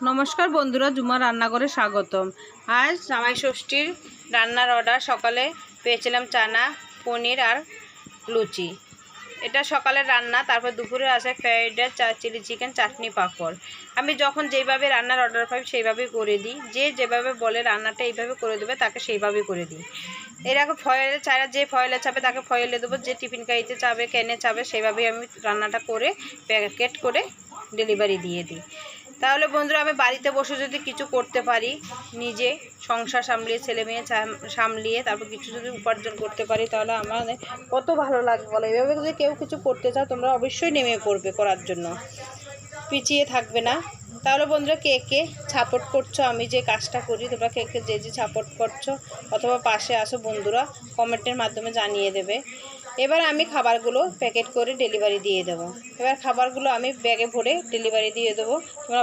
নমস্কার বন্ধুরা, জুমা রান্নাঘরে স্বাগতম। আজ জামাই ষষ্ঠীর রান্নার অর্ডার সকালে পেয়েছিলাম চানা, পনির আর লুচি। এটা সকালের রান্না। তারপর দুপুরে আসে ফ্রাইড রাইস, চিলি চিকেন, চাটনি, পাঁপড়। আমি যখন যেইভাবে রান্নার অর্ডার পাই সেইভাবেই করে দিই। যে যেভাবে বলে রান্নাটা এইভাবে করে দেবে তাকে সেইভাবেই করে দিই। এরকম ফয়েলে চাইলে যে ফয়েলে চাবে তাকে ফয়েলে দেবো, যে টিফিন কারিতে চাবে ক্যানে চাবে সেইভাবেই আমি রান্নাটা করে প্যাকেট করে ডেলিভারি দিয়ে দিই। তাহলে বন্ধুরা, আমি বাড়িতে বসে যদি কিছু করতে পারি, নিজে সংসার সামলিয়ে ছেলে মেয়ে সামলিয়ে তারপর কিছু যদি উপার্জন করতে পারি, তাহলে আমাদের কত ভালো লাগবে বলো। এভাবে যদি কেউ কিছু করতে চাও তোমরা অবশ্যই নেমে পড়বে করার জন্য, পিছিয়ে থাকবে না। তাহলে বন্ধুরা, কে কে সাপোর্ট করছো আমি যে কাজটা করি, তোমরা কে কে যে সাপোর্ট করছো অথবা পাশে আসো বন্ধুরা, কমেন্টের মাধ্যমে জানিয়ে দেবে। এবার আমি খাবারগুলো প্যাকেট করে ডেলিভারি দিয়ে দেবো। এবার খাবারগুলো আমি ব্যাগে ভরে ডেলিভারি দিয়ে দেবো। তোমরা